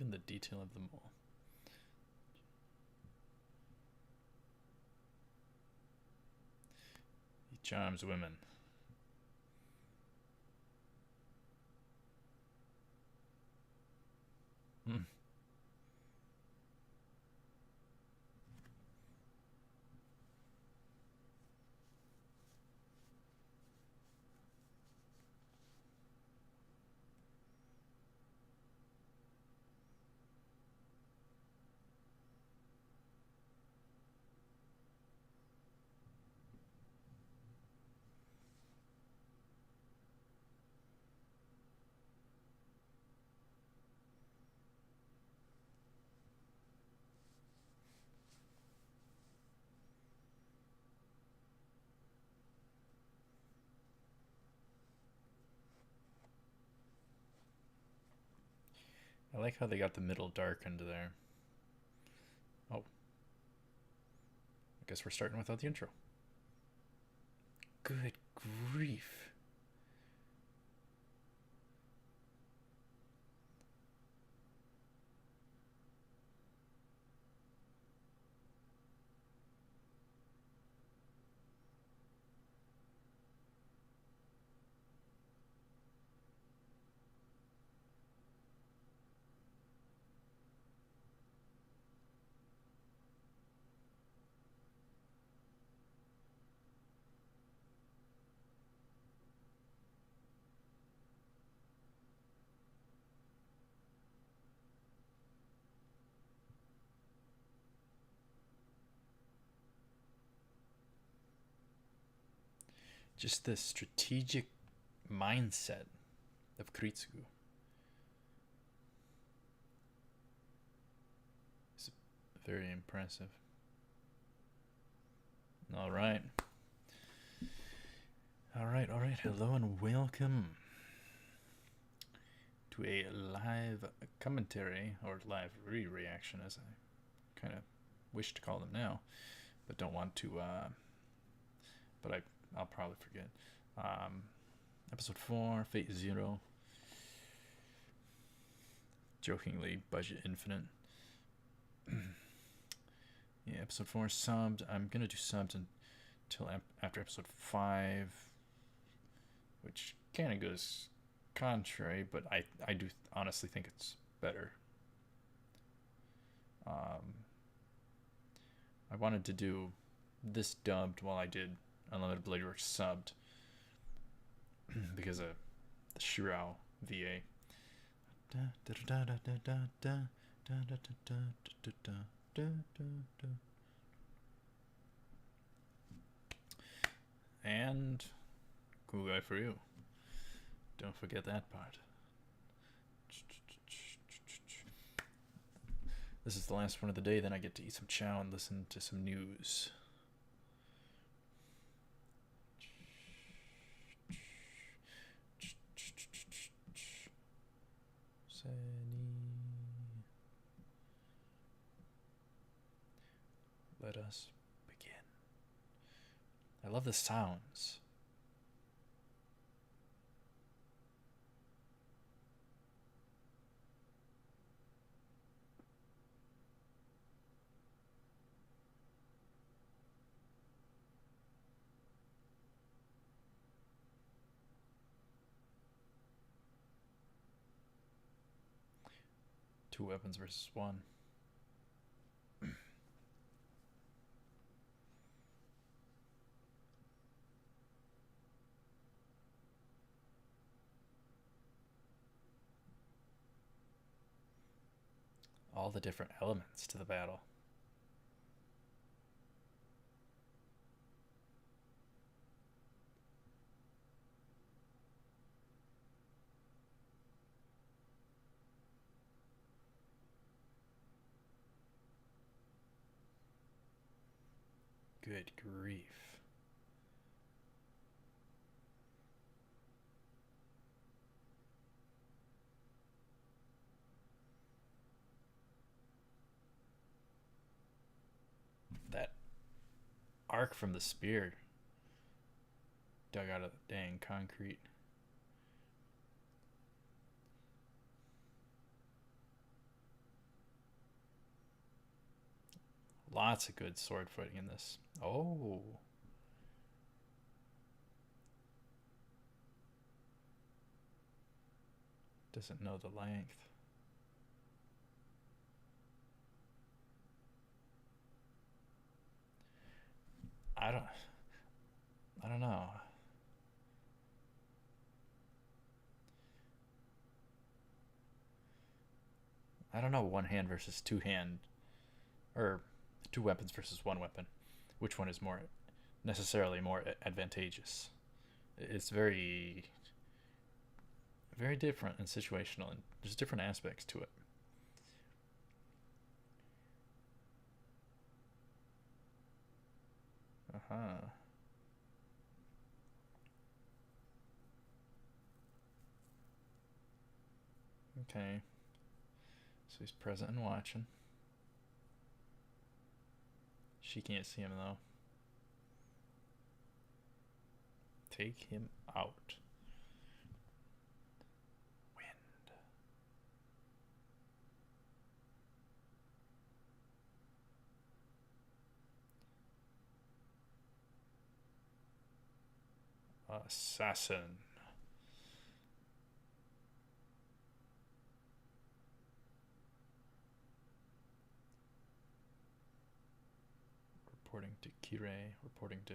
even the detail of the mole. He charms women. Hmm. I like how they got the middle darkened there. Oh. I guess we're starting without the intro. Good grief. Just the strategic mindset of Kritsugu is very impressive. All right. Hello and welcome to a live commentary, or live re-reaction, as I kind of wish to call them now, but don't want to. But I'll probably forget. Episode 4, Fate Zero. Jokingly, Budget Infinite. Yeah, episode 4 subbed. I'm gonna do subbed until after episode 5, which kind of goes contrary, but I do honestly think it's better. I wanted to do this dubbed while I did Unlimited Blade Works subbed because of the Shirao VA. And cool guy for you. Don't forget that part. This is the last one of the day, then I get to eat some chow and listen to some news. Let us begin. I love the sounds. Two weapons versus one. All the different elements to the battle. Good grief. That arc from the spear dug out of the dang concrete. Lots of good sword fighting in this. Oh. Doesn't know the length. I don't know. I don't know one hand versus two hand, or two weapons versus one weapon. Which one is more necessarily more advantageous? It's very very different and situational, and there's different aspects to it. Uh-huh. Okay. So he's present and watching. She can't see him though. Take him out. Wind. Assassin. Reporting to Kirei. Reporting to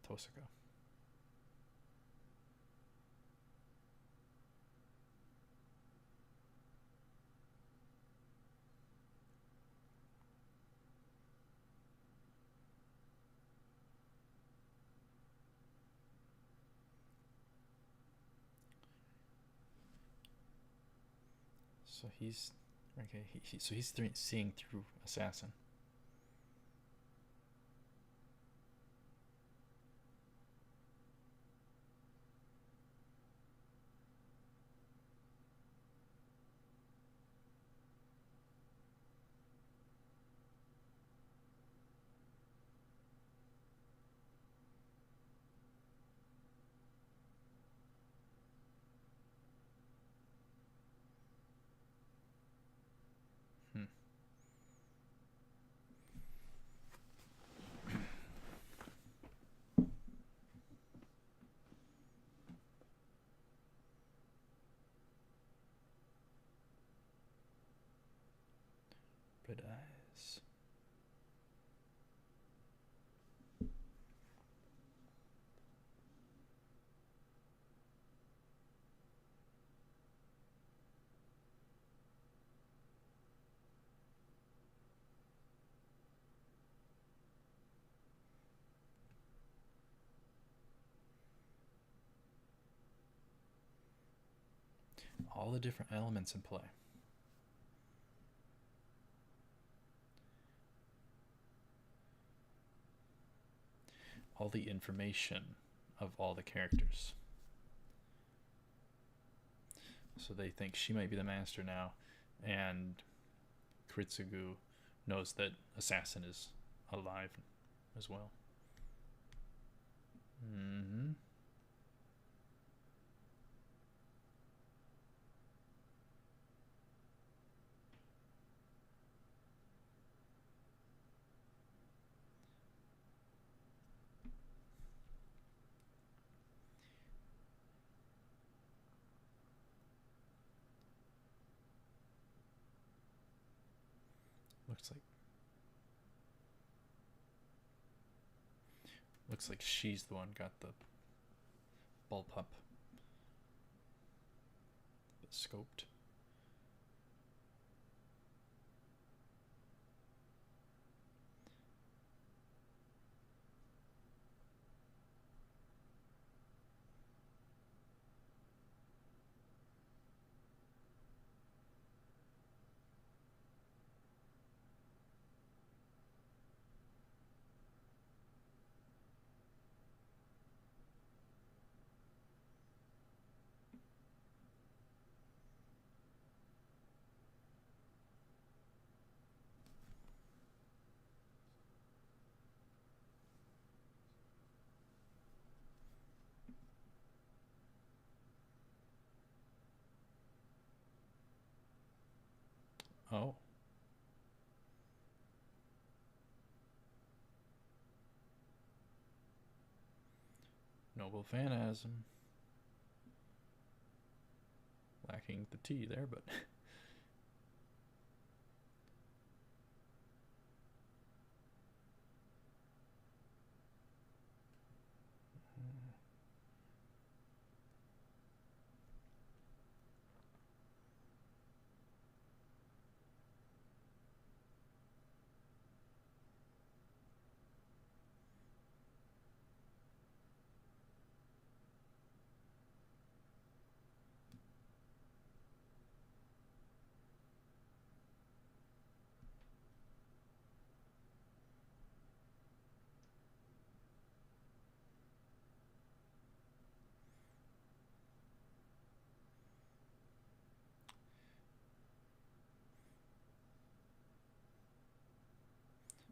Tosaka. So he's okay. So he's seeing through assassin. Hmm. Red eyes. All the different elements in play. All the information of all the characters. So they think she might be the master now, and Kritsugu knows that Assassin is alive as well. Mm-hmm. Looks like she's the one got the bullpup scoped. Oh. Noble phantasm. Lacking the T there, but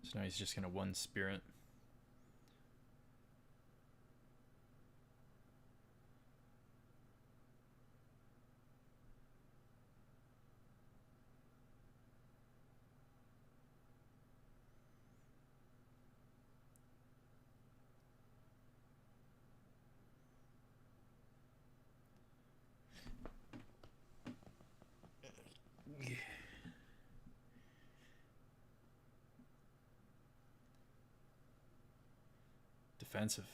so now he's just gonna one spirit. Defensive.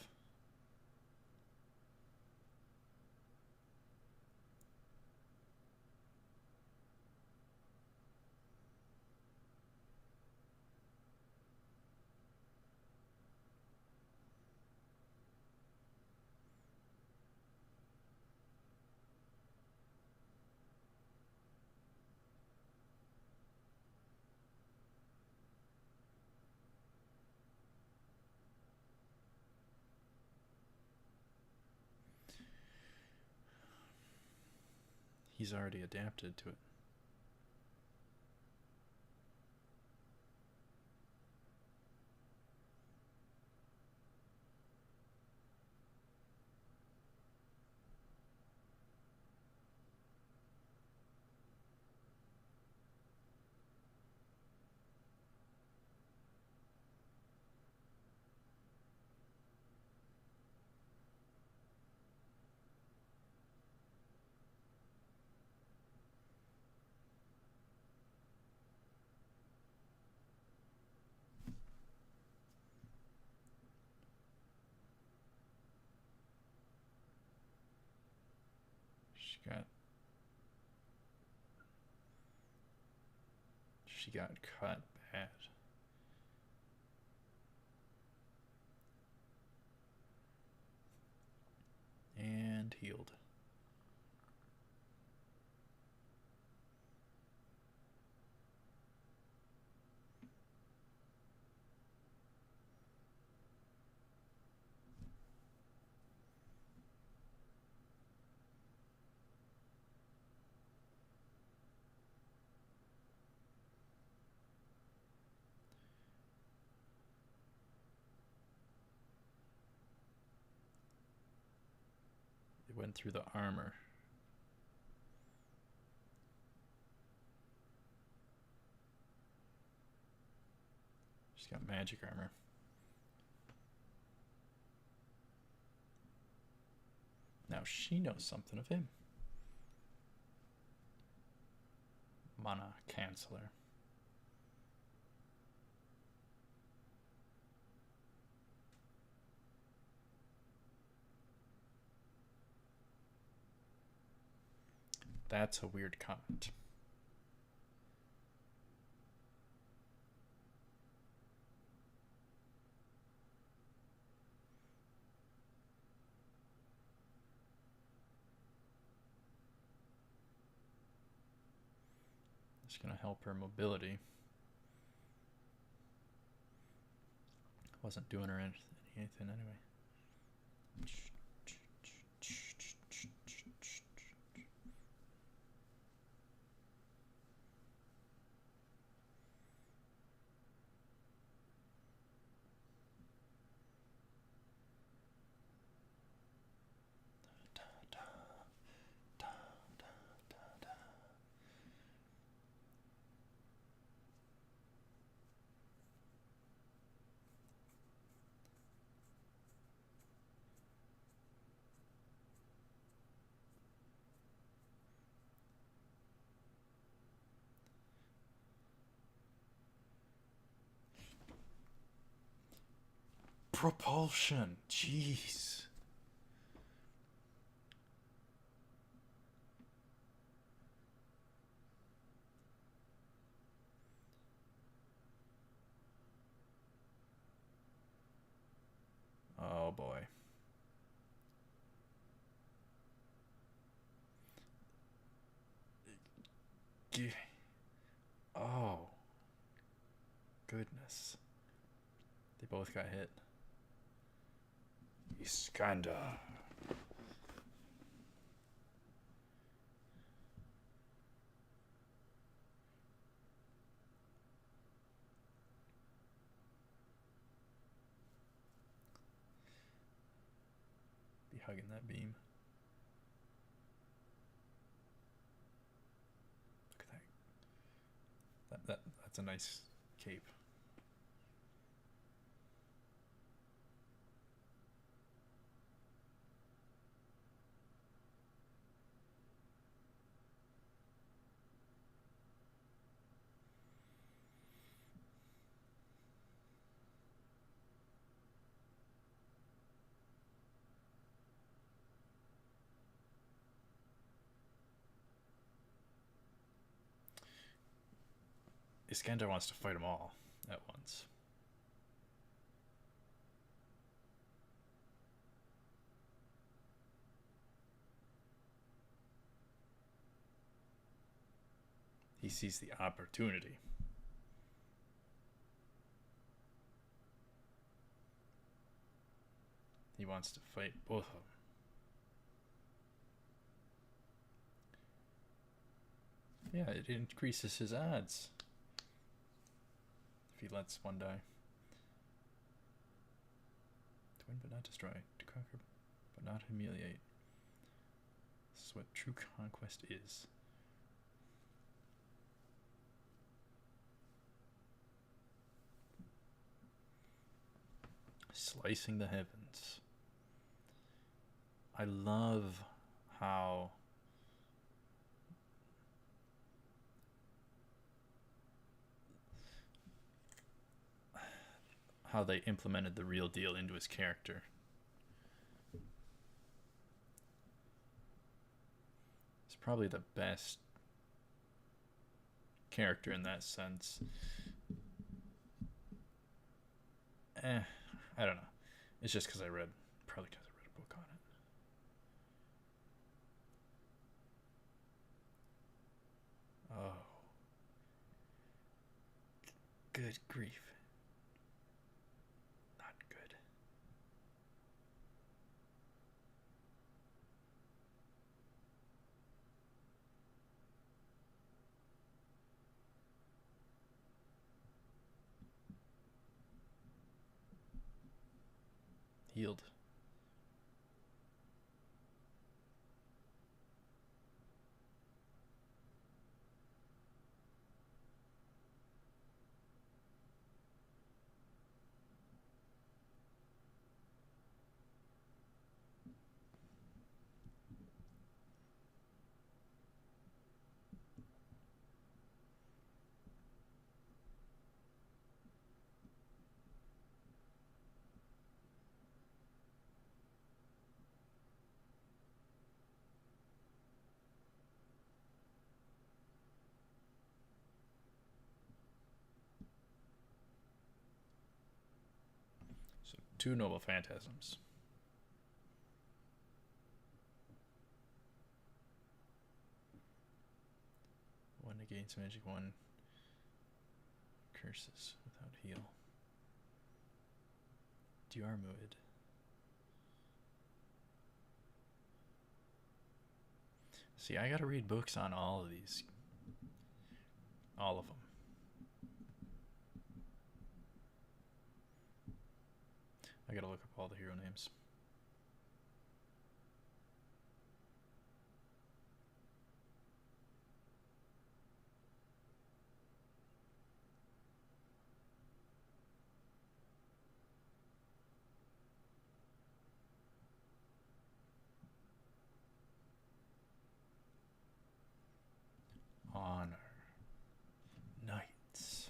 He's already adapted to it. She got cut bad. And healed. It went through the armor. She's got magic armor. Now she knows something of him. Mana canceller. That's a weird comment. It's going to help her mobility. Wasn't doing her anything anyway. propulsion. Jeez. Oh boy. Oh. Goodness. They both got hit. Iskander. Be hugging that beam. Look at that. That's a nice cape. Iskander wants to fight them all at once. He sees the opportunity. He wants to fight both of them. Yeah, it increases his odds if he lets one die. To win but not destroy. To conquer but not humiliate. This is what true conquest is. Slicing the heavens. I love how they implemented the real deal into his character. It's probably the best character in that sense. I don't know. It's just because probably because I read a book on it. Oh. Good grief. Not good. Healed. So 2 noble phantasms. One negates magic, one curses without heal. Diarmuid. See, I gotta read books on all of these. All of them. I gotta look up all the hero names. Honor. Knights.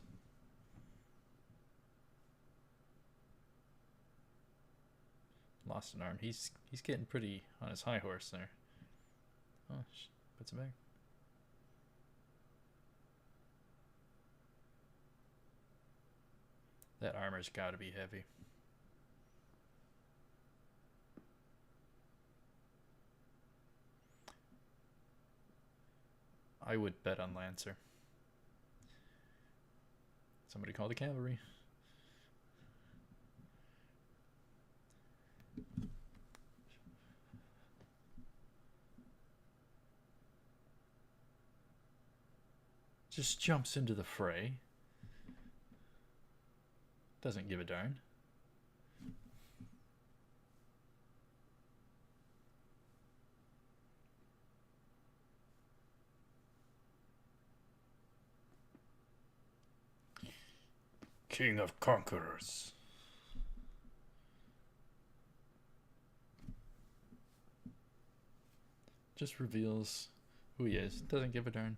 lost an arm. He's getting pretty on his high horse there. Oh, puts it back. That armor's got to be heavy. I would bet on Lancer. Somebody call the cavalry. Just jumps into the fray. Doesn't give a darn. King of Conquerors. Just reveals who he is. Doesn't give a darn.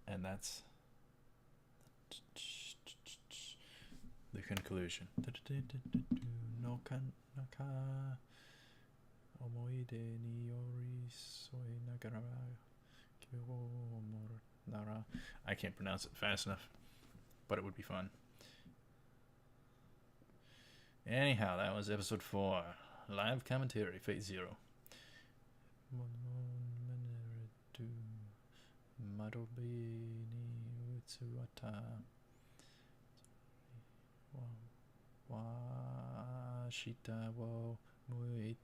And that's the conclusion. No naka omoide ni yorisoi nagara nara. I can't pronounce it fast enough, but it would be fun. Anyhow, that was episode 4. Live commentary, Fate Zero. Madobi ni Utsuwata Washita wo Mui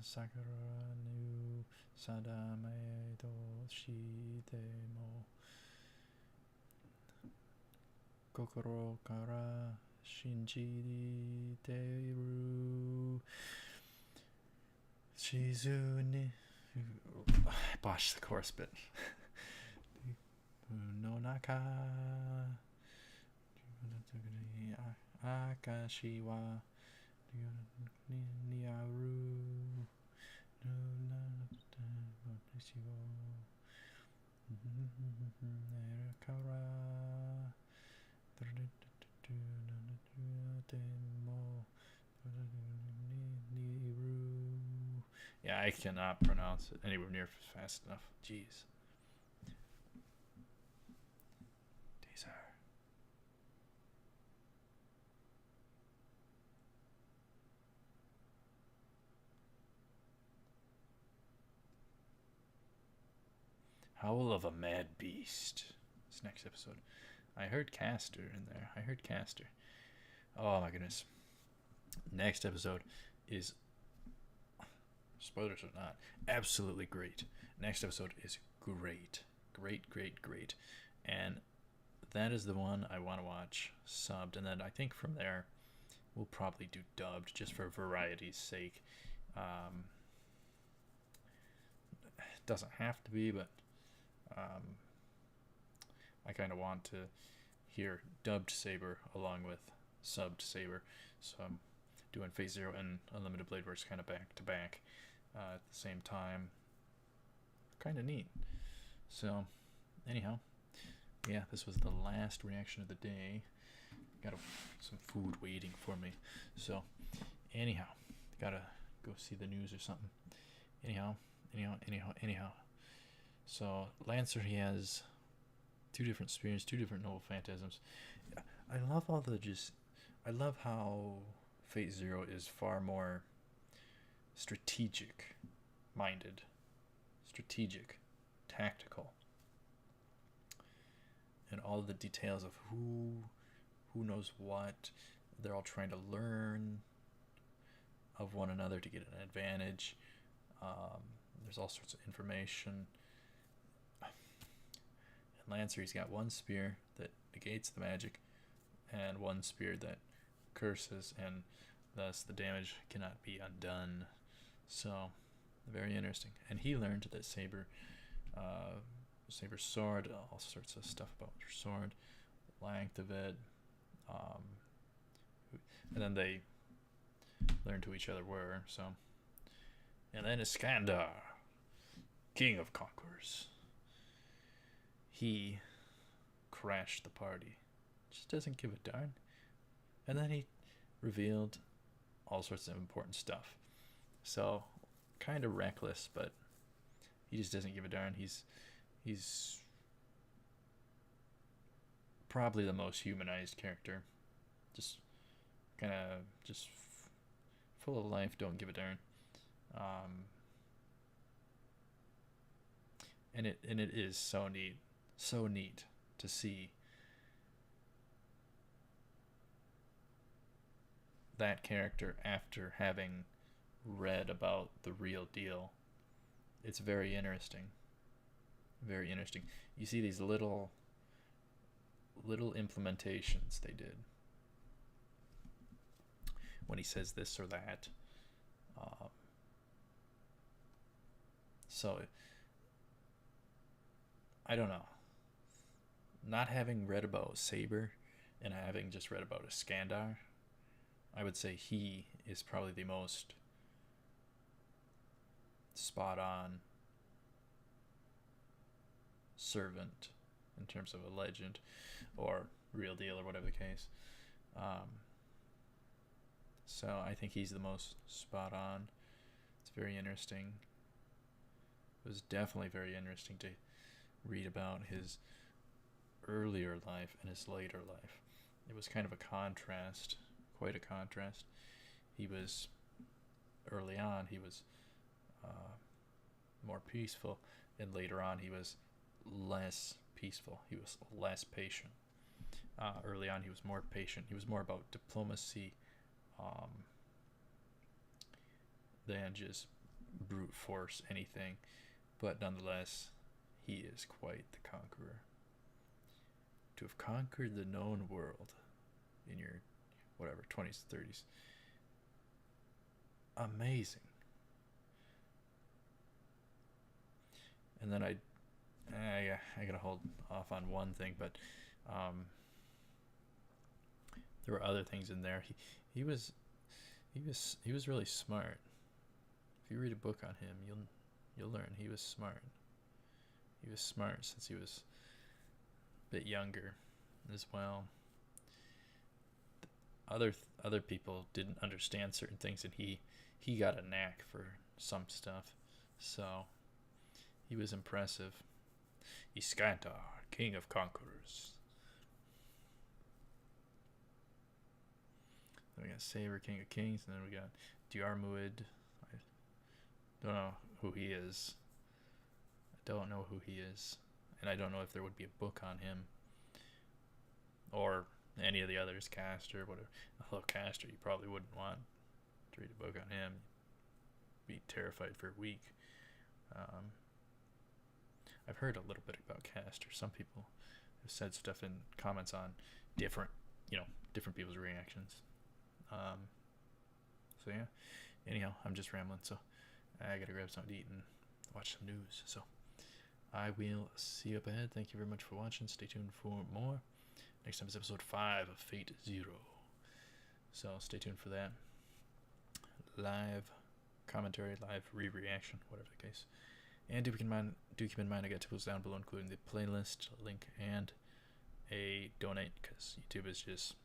Sakura nu Sadame do Shitemo Kokoro kara Shinji Deru Shizune. I botched the chorus bit. No naka Akashi wa Niaru no Kara Yeah, I cannot pronounce it anywhere near fast enough. Jeez. Teaser. Howl of a Mad Beast. This next episode. I heard Caster in there. I heard Caster. Oh my goodness. Next episode is, spoilers or not, absolutely great. Next episode is great. Great. And that is the one I want to watch subbed. And then I think from there, we'll probably do dubbed just for variety's sake. It doesn't have to be, but I kind of want to hear dubbed Saber along with subbed Saber. So I'm doing Phase Zero and Unlimited Blade Works kind of back to back at the same time. Kind of neat. So anyhow, yeah, this was the last reaction of the day. Got some food waiting for me. So anyhow, gotta go see the news or something. Anyhow. So Lancer, he has 2 different spears, 2 different noble phantasms. I love I love how Fate Zero is far more strategic minded, strategic, tactical, and all the details of who knows what. They're all trying to learn of one another to get an advantage. There's all sorts of information. And Lancer, he's got 1 spear that negates the magic and 1 spear that curses, and thus the damage cannot be undone. So very interesting. And he learned that Saber sword, all sorts of stuff about your sword, length of it, and then they learned who each other were. So And then Iskandar, king of conquerors. He crashed the party. Just doesn't give a darn. And then he revealed all sorts of important stuff. So, kind of reckless, but he just doesn't give a darn. He's probably the most humanized character. Just kind of just full of life, don't give a darn. And it is so neat to see that character after having read about the real deal. It's very interesting. Very interesting. You see these little implementations they did when he says this or that. So I don't know. Not having read about Saber and having just read about Iskandar, I would say he is probably the most spot on servant in terms of a legend or real deal or whatever the case. So I think he's the most spot on. It's very interesting. It was definitely very interesting to read about his earlier life and his later life. It was kind of a contrast, quite a contrast. He was, early on, he was more peaceful, and later on he was less peaceful. He was less patient. Early on he was more patient. He was more about diplomacy than just brute force anything. But nonetheless, he is quite the conqueror. To have conquered the known world in your, 20s, 30s. Amazing. And then I gotta hold off on one thing, but there were other things in there. He was really smart. If you read a book on him, you'll learn he was smart. He was smart since he was a bit younger as well. Other people didn't understand certain things, and he got a knack for some stuff. So he was impressive. Iskandar, king of conquerors. Then we got Saber, king of kings, and then we got Diarmuid. I don't know who he is. And I don't know if there would be a book on him. Or any of the others, Castor, whatever. Although Castor, you probably wouldn't want to read a book on him. Be terrified for a week. I've heard a little bit about Castor. Some people have said stuff in comments on different people's reactions. So yeah. Anyhow, I'm just rambling, so I gotta grab something to eat and watch some news. So I will see you up ahead. Thank you very much for watching. Stay tuned for more. Next time is episode 5 of Fate Zero. So stay tuned for that. Live commentary, live re-reaction, whatever the case. And do keep in mind I got tools down below, including the playlist link and a donate, because YouTube is just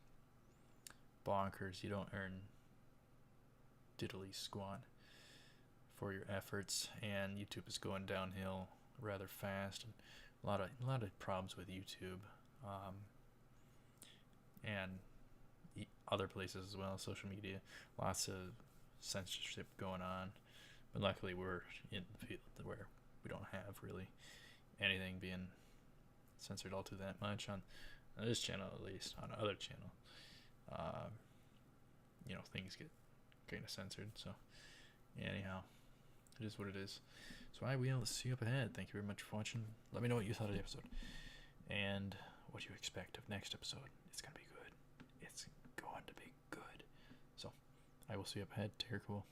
bonkers. You don't earn diddly squat for your efforts, and YouTube is going downhill rather fast, and a lot of problems with YouTube, and other places as well. Social media, lots of censorship going on, but luckily we're in the field where we don't have really anything being censored all too that much on this channel, at least. On other channel, things get kind of censored. So anyhow, it is what it is. So I will see you up ahead. Thank you very much for watching. Let me know what you thought of the episode and what you expect of next episode. It's gonna be good. It's going to be good. So I will see you up ahead. Take care, cool.